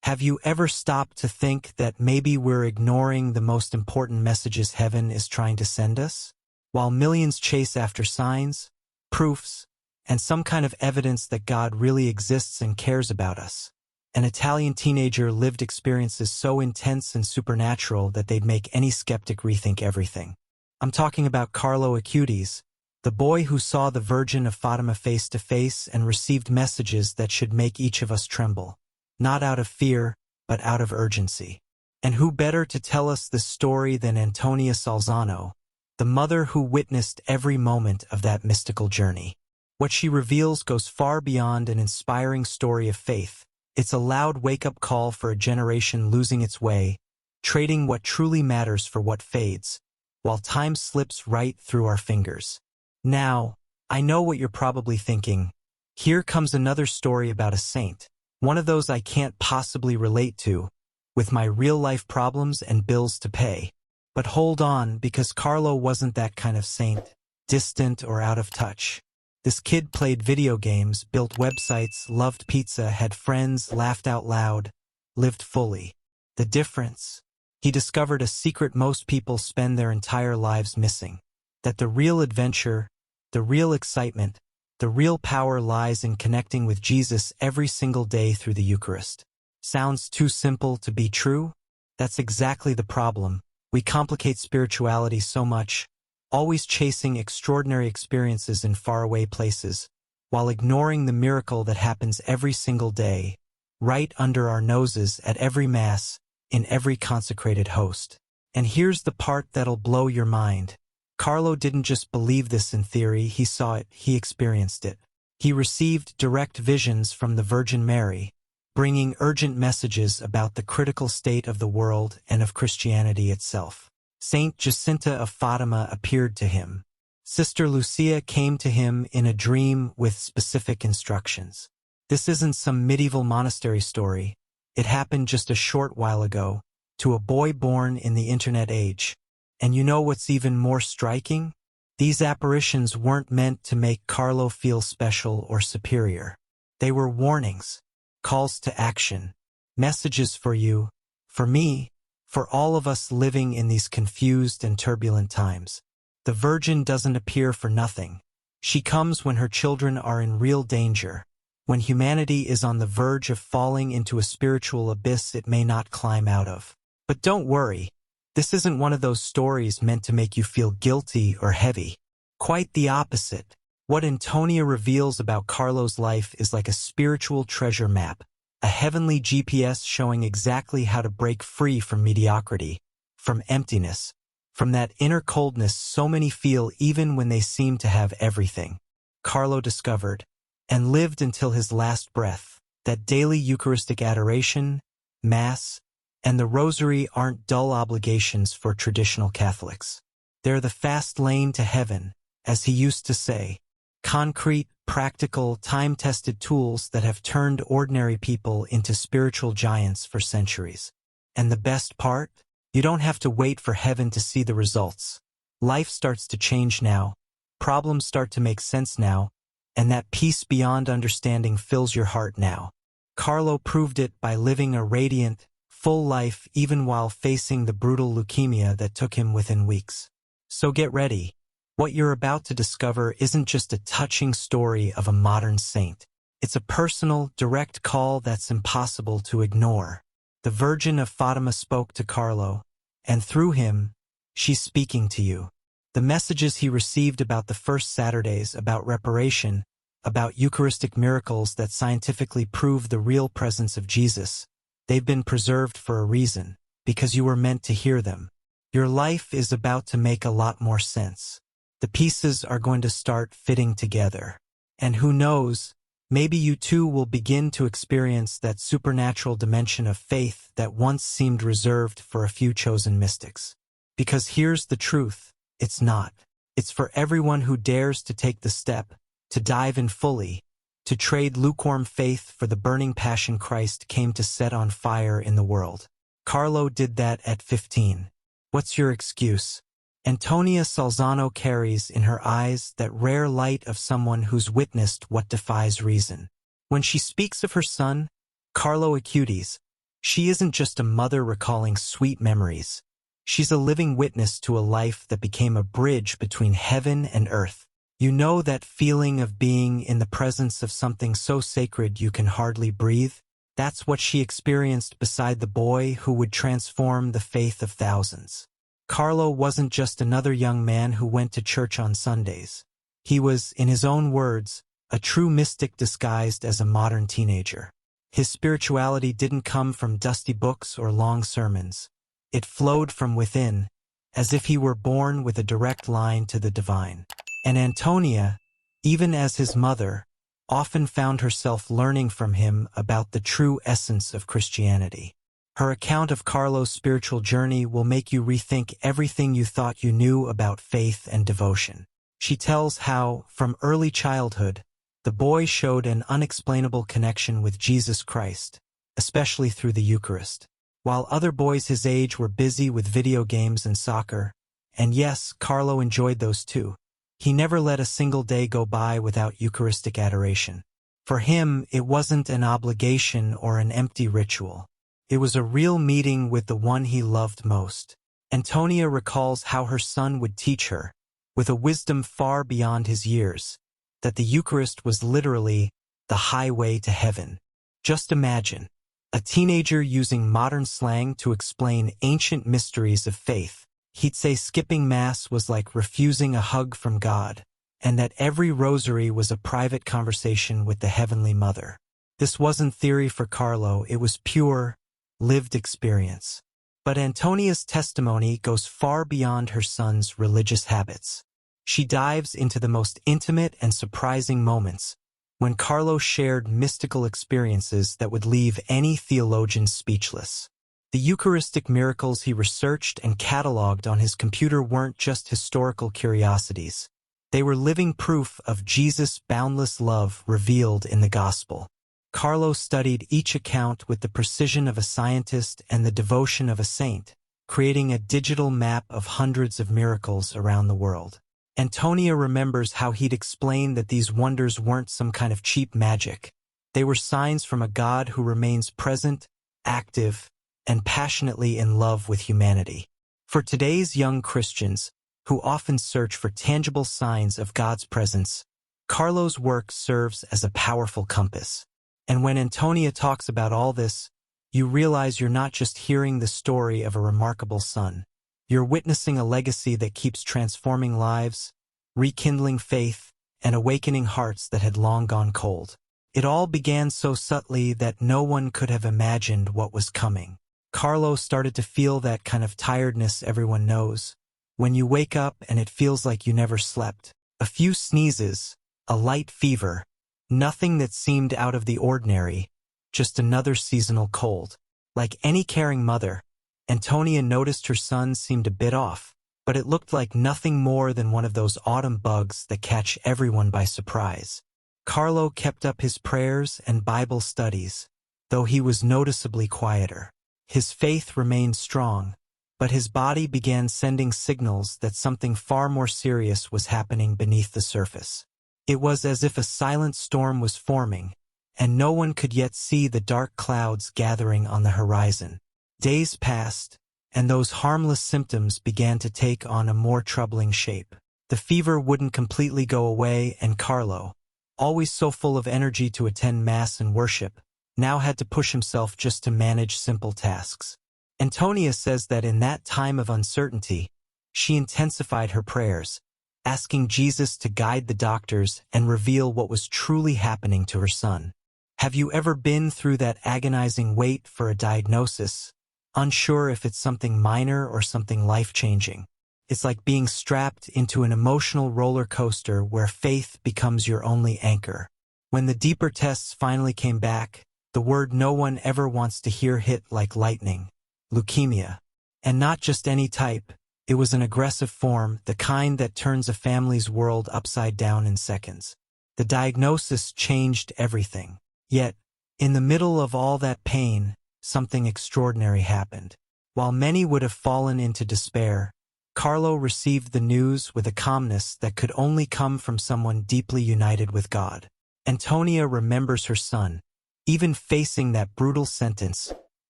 Have you ever stopped to think that maybe we're ignoring the most important messages heaven is trying to send us? While millions chase after signs, proofs, and some kind of evidence that God really exists and cares about us, an Italian teenager lived experiences so intense and supernatural that they'd make any skeptic rethink everything. I'm talking about Carlo Acutis, the boy who saw the Virgin of Fatima face to face and received messages that should make each of us tremble, not out of fear, but out of urgency. And who better to tell us this story than Antonia Salzano, the mother who witnessed every moment of that mystical journey. What she reveals goes far beyond an inspiring story of faith. It's a loud wake-up call for a generation losing its way, trading what truly matters for what fades, while time slips right through our fingers. Now, I know what you're probably thinking. Here comes another story about a saint, one of those I can't possibly relate to, with my real-life problems and bills to pay. But hold on, because Carlo wasn't that kind of saint, distant or out of touch. This kid played video games, built websites, loved pizza, had friends, laughed out loud, lived fully. The difference? He discovered a secret most people spend their entire lives missing. That the real adventure, the real excitement, the real power lies in connecting with Jesus every single day through the Eucharist. Sounds too simple to be true? That's exactly the problem. We complicate spirituality so much, always chasing extraordinary experiences in faraway places, while ignoring the miracle that happens every single day, right under our noses at every Mass, in every consecrated host. And here's the part that'll blow your mind. Carlo didn't just believe this in theory, he saw it, he experienced it. He received direct visions from the Virgin Mary, bringing urgent messages about the critical state of the world and of Christianity itself. Saint Jacinta of Fatima appeared to him. Sister Lucia came to him in a dream with specific instructions. This isn't some medieval monastery story. It happened just a short while ago, to a boy born in the internet age. And you know what's even more striking? These apparitions weren't meant to make Carlo feel special or superior. They were warnings, calls to action, messages for you, for me, for all of us living in these confused and turbulent times. The Virgin doesn't appear for nothing. She comes when her children are in real danger, when humanity is on the verge of falling into a spiritual abyss it may not climb out of. But don't worry. This isn't one of those stories meant to make you feel guilty or heavy. Quite the opposite. What Antonia reveals about Carlo's life is like a spiritual treasure map, a heavenly GPS showing exactly how to break free from mediocrity, from emptiness, from that inner coldness so many feel even when they seem to have everything. Carlo discovered, and lived until his last breath, that daily Eucharistic adoration, Mass, and the Rosary aren't dull obligations for traditional Catholics. They're the fast lane to heaven, as he used to say, concrete, practical, time-tested tools that have turned ordinary people into spiritual giants for centuries. And the best part? You don't have to wait for heaven to see the results. Life starts to change now, problems start to make sense now, and that peace beyond understanding fills your heart now. Carlo proved it by living a radiant, full life even while facing the brutal leukemia that took him within weeks. So get ready. What you're about to discover isn't just a touching story of a modern saint. It's a personal, direct call that's impossible to ignore. The Virgin of Fatima spoke to Carlo, and through him, she's speaking to you. The messages he received about the first Saturdays, about reparation, about Eucharistic miracles that scientifically prove the real presence of Jesus, they've been preserved for a reason, because you were meant to hear them. Your life is about to make a lot more sense. The pieces are going to start fitting together. And who knows, maybe you too will begin to experience that supernatural dimension of faith that once seemed reserved for a few chosen mystics. Because here's the truth, it's not. It's for everyone who dares to take the step, to dive in fully, to trade lukewarm faith for the burning passion Christ came to set on fire in the world. Carlo did that at 15. What's your excuse? Antonia Salzano carries in her eyes that rare light of someone who's witnessed what defies reason. When she speaks of her son, Carlo Acutis, She isn't just a mother recalling sweet memories. She's a living witness to a life that became a bridge between heaven and earth. You know that feeling of being in the presence of something so sacred you can hardly breathe? That's what she experienced beside the boy who would transform the faith of thousands. Carlo wasn't just another young man who went to church on Sundays. He was, in his own words, a true mystic disguised as a modern teenager. His spirituality didn't come from dusty books or long sermons. It flowed from within, as if he were born with a direct line to the divine. And Antonia, even as his mother, often found herself learning from him about the true essence of Christianity. Her account of Carlo's spiritual journey will make you rethink everything you thought you knew about faith and devotion. She tells how, from early childhood, the boy showed an unexplainable connection with Jesus Christ, especially through the Eucharist. While other boys his age were busy with video games and soccer, and yes, Carlo enjoyed those too, he never let a single day go by without Eucharistic adoration. For him, it wasn't an obligation or an empty ritual. It was a real meeting with the one he loved most. Antonia recalls how her son would teach her, with a wisdom far beyond his years, that the Eucharist was literally the highway to heaven. Just imagine, a teenager using modern slang to explain ancient mysteries of faith. He'd say skipping Mass was like refusing a hug from God, and that every rosary was a private conversation with the Heavenly Mother. This wasn't theory for Carlo, it was pure, lived experience. But Antonia's testimony goes far beyond her son's religious habits. She dives into the most intimate and surprising moments, when Carlo shared mystical experiences that would leave any theologian speechless. The Eucharistic miracles he researched and cataloged on his computer weren't just historical curiosities. They were living proof of Jesus' boundless love revealed in the Gospel. Carlo studied each account with the precision of a scientist and the devotion of a saint, creating a digital map of hundreds of miracles around the world. Antonia remembers how he'd explain that these wonders weren't some kind of cheap magic. They were signs from a God who remains present, active, and passionately in love with humanity. For today's young Christians, who often search for tangible signs of God's presence, Carlo's work serves as a powerful compass. And when Antonia talks about all this, you realize you're not just hearing the story of a remarkable son. You're witnessing a legacy that keeps transforming lives, rekindling faith, and awakening hearts that had long gone cold. It all began so subtly that no one could have imagined what was coming. Carlo started to feel that kind of tiredness everyone knows, when you wake up and it feels like you never slept. A few sneezes, a light fever, nothing that seemed out of the ordinary, just another seasonal cold. Like any caring mother, Antonia noticed her son seemed a bit off, but it looked like nothing more than one of those autumn bugs that catch everyone by surprise. Carlo kept up his prayers and Bible studies, though he was noticeably quieter. His faith remained strong, but his body began sending signals that something far more serious was happening beneath the surface. It was as if a silent storm was forming, and no one could yet see the dark clouds gathering on the horizon. Days passed, and those harmless symptoms began to take on a more troubling shape. The fever wouldn't completely go away, and Carlo, always so full of energy to attend Mass and worship, now had to push himself just to manage simple tasks. Antonia says that in that time of uncertainty, she intensified her prayers, asking Jesus to guide the doctors and reveal what was truly happening to her son. Have you ever been through that agonizing wait for a diagnosis, unsure if it's something minor or something life-changing? It's like being strapped into an emotional roller coaster where faith becomes your only anchor. When the deeper tests finally came back, the word no one ever wants to hear hit like lightning: leukemia. And not just any type, it was an aggressive form, the kind that turns a family's world upside down in seconds. The diagnosis changed everything. Yet, in the middle of all that pain, something extraordinary happened. While many would have fallen into despair, Carlo received the news with a calmness that could only come from someone deeply united with God. Antonia remembers her son, even facing that brutal sentence,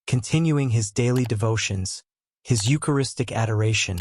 continuing his daily devotions, his Eucharistic adoration,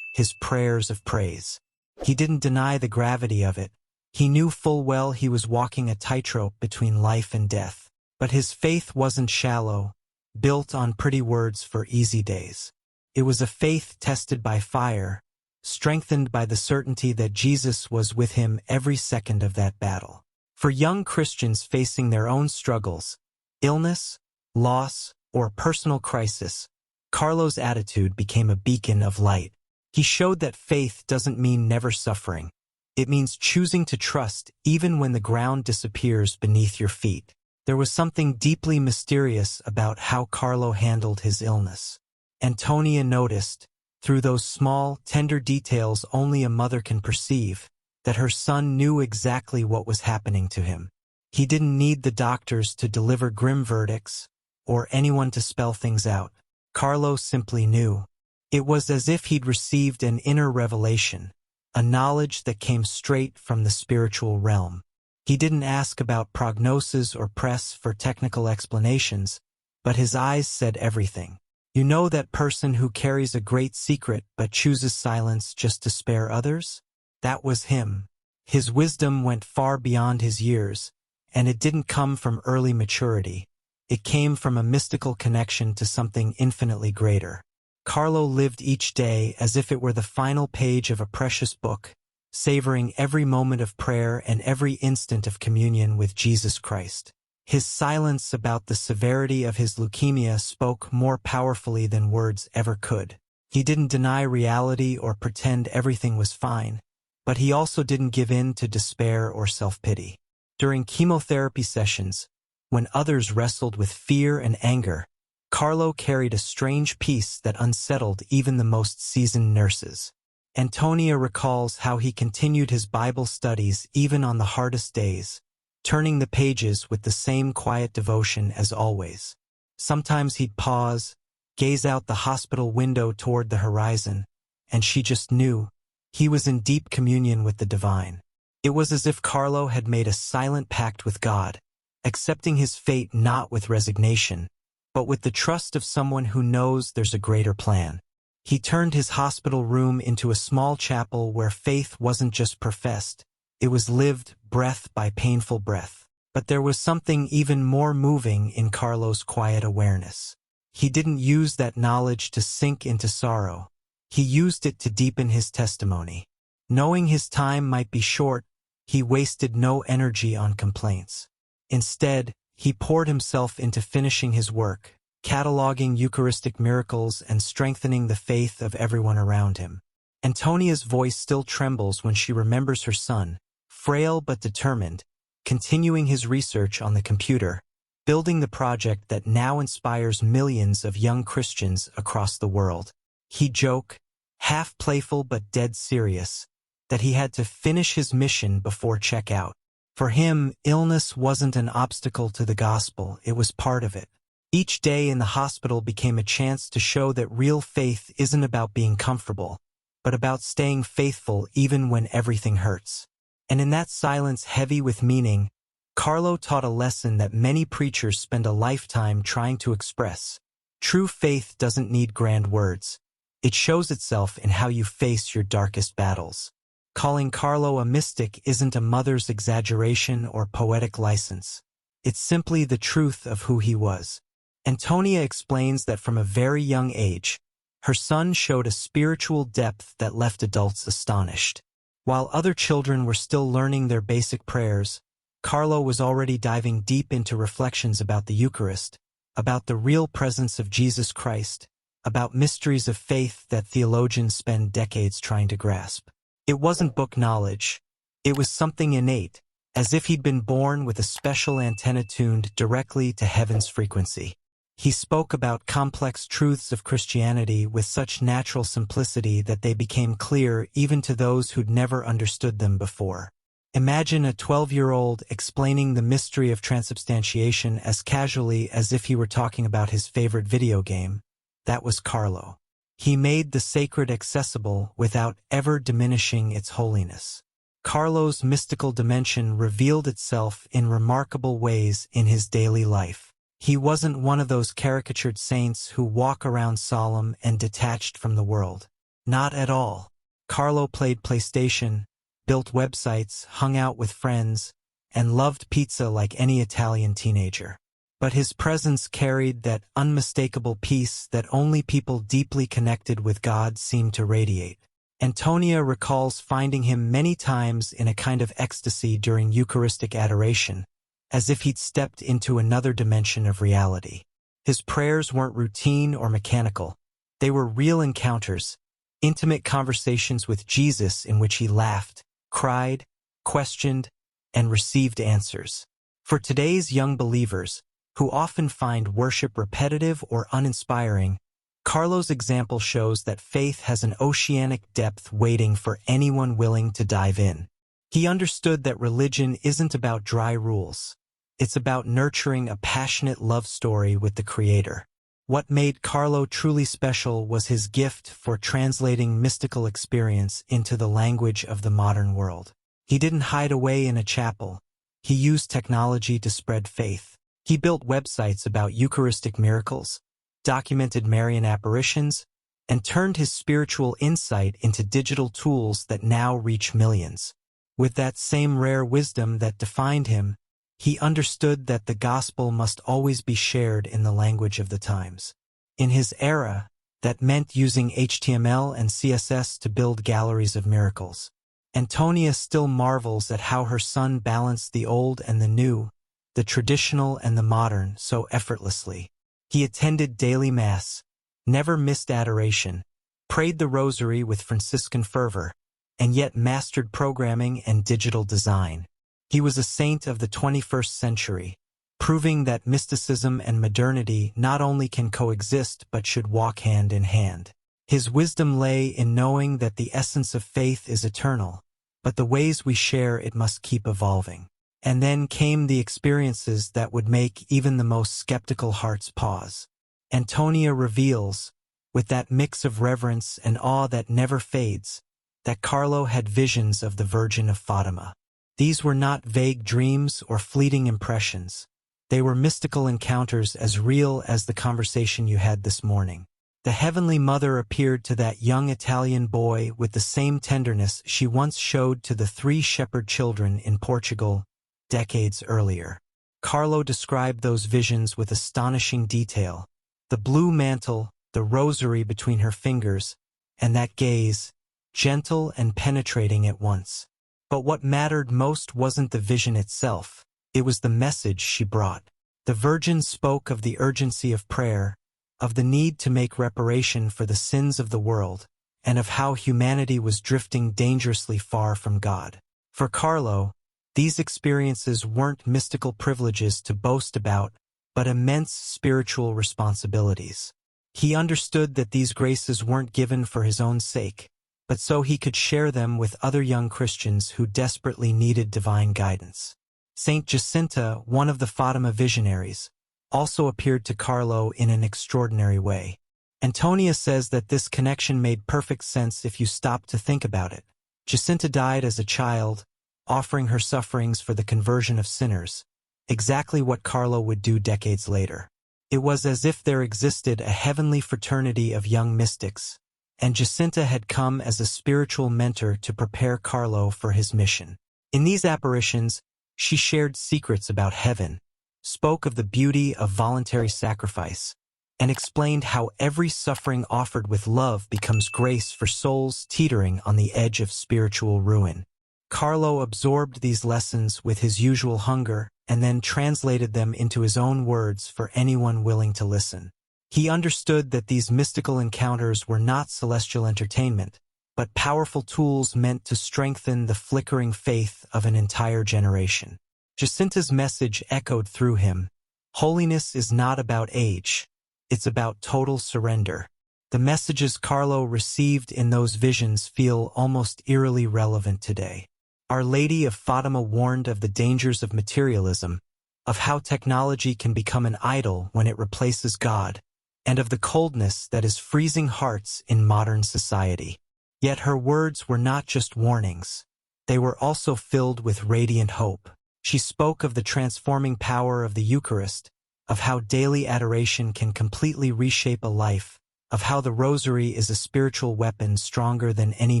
his prayers of praise. He didn't deny the gravity of it. He knew full well he was walking a tightrope between life and death. But his faith wasn't shallow, built on pretty words for easy days. It was a faith tested by fire, strengthened by the certainty that Jesus was with him every second of that battle. For young Christians facing their own struggles, illness, loss, or personal crisis, Carlo's attitude became a beacon of light. He showed that faith doesn't mean never suffering. It means choosing to trust even when the ground disappears beneath your feet. There was something deeply mysterious about how Carlo handled his illness. Antonia noticed, through those small, tender details only a mother can perceive, that her son knew exactly what was happening to him. He didn't need the doctors to deliver grim verdicts, or anyone to spell things out. Carlo simply knew. It was as if he'd received an inner revelation, a knowledge that came straight from the spiritual realm. He didn't ask about prognosis or press for technical explanations, but his eyes said everything. You know that person who carries a great secret but chooses silence just to spare others? That was him. His wisdom went far beyond his years, and it didn't come from early maturity. It came from a mystical connection to something infinitely greater. Carlo lived each day as if it were the final page of a precious book, savoring every moment of prayer and every instant of communion with Jesus Christ. His silence about the severity of his leukemia spoke more powerfully than words ever could. He didn't deny reality or pretend everything was fine, but he also didn't give in to despair or self-pity. During chemotherapy sessions, when others wrestled with fear and anger, Carlo carried a strange peace that unsettled even the most seasoned nurses. Antonia recalls how he continued his Bible studies even on the hardest days, turning the pages with the same quiet devotion as always. Sometimes he'd pause, gaze out the hospital window toward the horizon, and she just knew he was in deep communion with the divine. It was as if Carlo had made a silent pact with God, accepting his fate not with resignation, but with the trust of someone who knows there's a greater plan. He turned his hospital room into a small chapel where faith wasn't just professed, it was lived breath by painful breath. But there was something even more moving in Carlo's quiet awareness. He didn't use that knowledge to sink into sorrow. He used it to deepen his testimony. Knowing his time might be short, he wasted no energy on complaints. Instead, he poured himself into finishing his work, cataloging Eucharistic miracles and strengthening the faith of everyone around him. Antonia's voice still trembles when she remembers her son, frail but determined, continuing his research on the computer, building the project that now inspires millions of young Christians across the world. He'd joke, half playful but dead serious, that he had to finish his mission before checkout. For him, illness wasn't an obstacle to the gospel, it was part of it. Each day in the hospital became a chance to show that real faith isn't about being comfortable, but about staying faithful even when everything hurts. And in that silence heavy with meaning, Carlo taught a lesson that many preachers spend a lifetime trying to express. True faith doesn't need grand words. It shows itself in how you face your darkest battles. Calling Carlo a mystic isn't a mother's exaggeration or poetic license. It's simply the truth of who he was. Antonia explains that from a very young age, her son showed a spiritual depth that left adults astonished. While other children were still learning their basic prayers, Carlo was already diving deep into reflections about the Eucharist, about the real presence of Jesus Christ, about mysteries of faith that theologians spend decades trying to grasp. It wasn't book knowledge. It was something innate, as if he'd been born with a special antenna tuned directly to heaven's frequency. He spoke about complex truths of Christianity with such natural simplicity that they became clear even to those who'd never understood them before. Imagine a 12-year-old explaining the mystery of transubstantiation as casually as if he were talking about his favorite video game. That was Carlo. He made the sacred accessible without ever diminishing its holiness. Carlo's mystical dimension revealed itself in remarkable ways in his daily life. He wasn't one of those caricatured saints who walk around solemn and detached from the world. Not at all. Carlo played PlayStation, built websites, hung out with friends, and loved pizza like any Italian teenager. But his presence carried that unmistakable peace that only people deeply connected with God seem to radiate. Antonia recalls finding him many times in a kind of ecstasy during Eucharistic adoration, as if he'd stepped into another dimension of reality. His prayers weren't routine or mechanical. They were real encounters, intimate conversations with Jesus in which he laughed, cried, questioned, and received answers. For today's young believers, who often find worship repetitive or uninspiring, Carlo's example shows that faith has an oceanic depth waiting for anyone willing to dive in. He understood that religion isn't about dry rules. It's about nurturing a passionate love story with the Creator. What made Carlo truly special was his gift for translating mystical experience into the language of the modern world. He didn't hide away in a chapel. He used technology to spread faith. He built websites about Eucharistic miracles, documented Marian apparitions, and turned his spiritual insight into digital tools that now reach millions. With that same rare wisdom that defined him, he understood that the gospel must always be shared in the language of the times. In his era, that meant using HTML and CSS to build galleries of miracles. Antonia still marvels at how her son balanced the old and the new, the traditional and the modern, so effortlessly. He attended daily Mass, never missed adoration, prayed the Rosary with Franciscan fervor, and yet mastered programming and digital design. He was a saint of the 21st century, proving that mysticism and modernity not only can coexist but should walk hand in hand. His wisdom lay in knowing that the essence of faith is eternal, but the ways we share it must keep evolving. And then came the experiences that would make even the most skeptical hearts pause. Antonia reveals, with that mix of reverence and awe that never fades, that Carlo had visions of the Virgin of Fatima. These were not vague dreams or fleeting impressions. They were mystical encounters as real as the conversation you had this morning. The Heavenly Mother appeared to that young Italian boy with the same tenderness she once showed to the 3 shepherd children in Portugal decades earlier. Carlo described those visions with astonishing detail. The blue mantle, the rosary between her fingers, and that gaze, gentle and penetrating at once. But what mattered most wasn't the vision itself, it was the message she brought. The Virgin spoke of the urgency of prayer, of the need to make reparation for the sins of the world, and of how humanity was drifting dangerously far from God. For Carlo, these experiences weren't mystical privileges to boast about, but immense spiritual responsibilities. He understood that these graces weren't given for his own sake, but so he could share them with other young Christians who desperately needed divine guidance. Saint Jacinta, one of the Fatima visionaries, also appeared to Carlo in an extraordinary way. Antonia says that this connection made perfect sense if you stopped to think about it. Jacinta died as a child, offering her sufferings for the conversion of sinners, exactly what Carlo would do decades later. It was as if there existed a heavenly fraternity of young mystics, and Jacinta had come as a spiritual mentor to prepare Carlo for his mission. In these apparitions, she shared secrets about heaven, spoke of the beauty of voluntary sacrifice, and explained how every suffering offered with love becomes grace for souls teetering on the edge of spiritual ruin. Carlo absorbed these lessons with his usual hunger and then translated them into his own words for anyone willing to listen. He understood that these mystical encounters were not celestial entertainment, but powerful tools meant to strengthen the flickering faith of an entire generation. Jacinta's message echoed through him. Holiness is not about age. It's about total surrender. The messages Carlo received in those visions feel almost eerily relevant today. Our Lady of Fatima warned of the dangers of materialism, of how technology can become an idol when it replaces God, and of the coldness that is freezing hearts in modern society. Yet her words were not just warnings. They were also filled with radiant hope. She spoke of the transforming power of the Eucharist, of how daily adoration can completely reshape a life, of how the rosary is a spiritual weapon stronger than any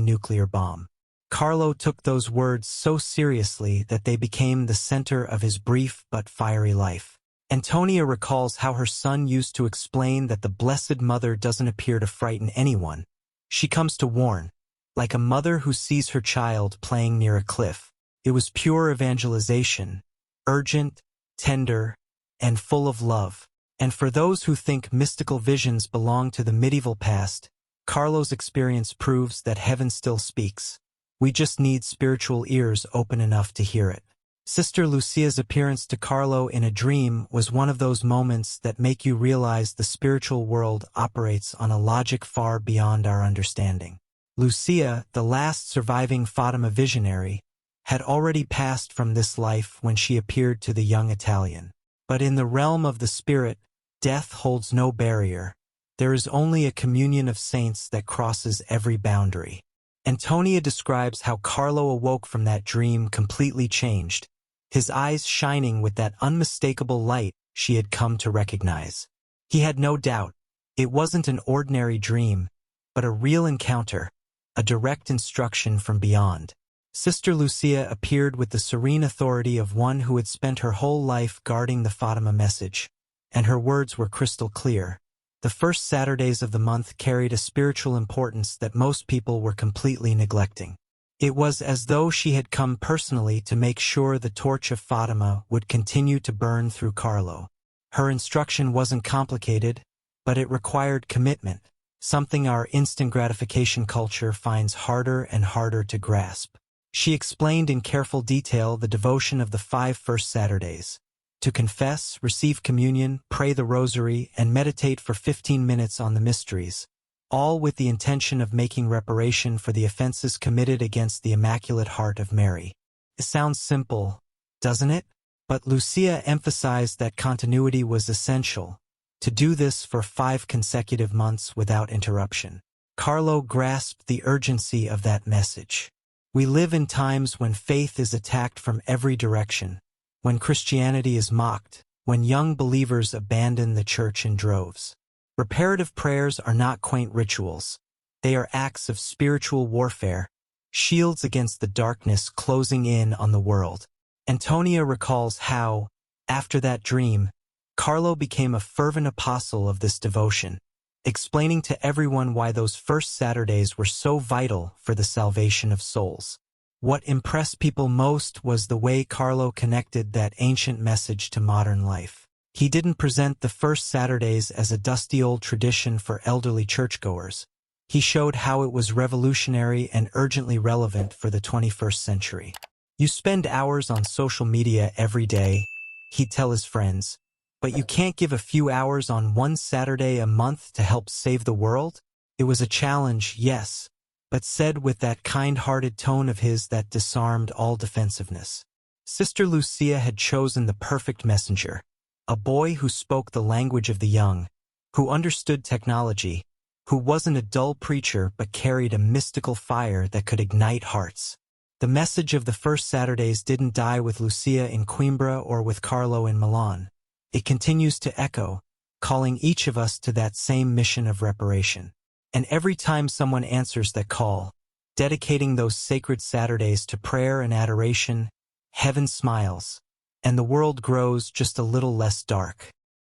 nuclear bomb. Carlo took those words so seriously that they became the center of his brief but fiery life. Antonia recalls how her son used to explain that the Blessed Mother doesn't appear to frighten anyone. She comes to warn, like a mother who sees her child playing near a cliff. It was pure evangelization, urgent, tender, and full of love. And for those who think mystical visions belong to the medieval past, Carlo's experience proves that heaven still speaks. We just need spiritual ears open enough to hear it. Sister Lucia's appearance to Carlo in a dream was one of those moments that make you realize the spiritual world operates on a logic far beyond our understanding. Lucia, the last surviving Fatima visionary, had already passed from this life when she appeared to the young Italian. But in the realm of the spirit, death holds no barrier. There is only a communion of saints that crosses every boundary. Antonia describes how Carlo awoke from that dream completely changed, his eyes shining with that unmistakable light she had come to recognize. He had no doubt. It wasn't an ordinary dream, but a real encounter, a direct instruction from beyond. Sister Lucia appeared with the serene authority of one who had spent her whole life guarding the Fatima message, and her words were crystal clear. The first Saturdays of the month carried a spiritual importance that most people were completely neglecting. It was as though she had come personally to make sure the torch of Fatima would continue to burn through Carlo. Her instruction wasn't complicated, but it required commitment, something our instant gratification culture finds harder and harder to grasp. She explained in careful detail the devotion of the 5 first Saturdays. To confess, receive communion, pray the rosary, and meditate for 15 minutes on the mysteries, all with the intention of making reparation for the offenses committed against the Immaculate Heart of Mary. It sounds simple, doesn't it? But Lucia emphasized that continuity was essential, to do this for 5 consecutive months without interruption. Carlo grasped the urgency of that message. We live in times when faith is attacked from every direction, when Christianity is mocked, when young believers abandon the church in droves. Reparative prayers are not quaint rituals. They are acts of spiritual warfare, shields against the darkness closing in on the world. Antonia recalls how, after that dream, Carlo became a fervent apostle of this devotion, explaining to everyone why those first Saturdays were so vital for the salvation of souls. What impressed people most was the way Carlo connected that ancient message to modern life. He didn't present the first Saturdays as a dusty old tradition for elderly churchgoers. He showed how it was revolutionary and urgently relevant for the 21st century. You spend hours on social media every day, he'd tell his friends, but you can't give a few hours on one Saturday a month to help save the world? It was a challenge, yes, but said with that kind-hearted tone of his that disarmed all defensiveness. Sister Lucia had chosen the perfect messenger, a boy who spoke the language of the young, who understood technology, who wasn't a dull preacher but carried a mystical fire that could ignite hearts. The message of the first Saturdays didn't die with Lucia in Coimbra or with Carlo in Milan. It continues to echo, calling each of us to that same mission of reparation. And every time someone answers that call, dedicating those sacred Saturdays to prayer and adoration, heaven smiles, and the world grows just a little less dark.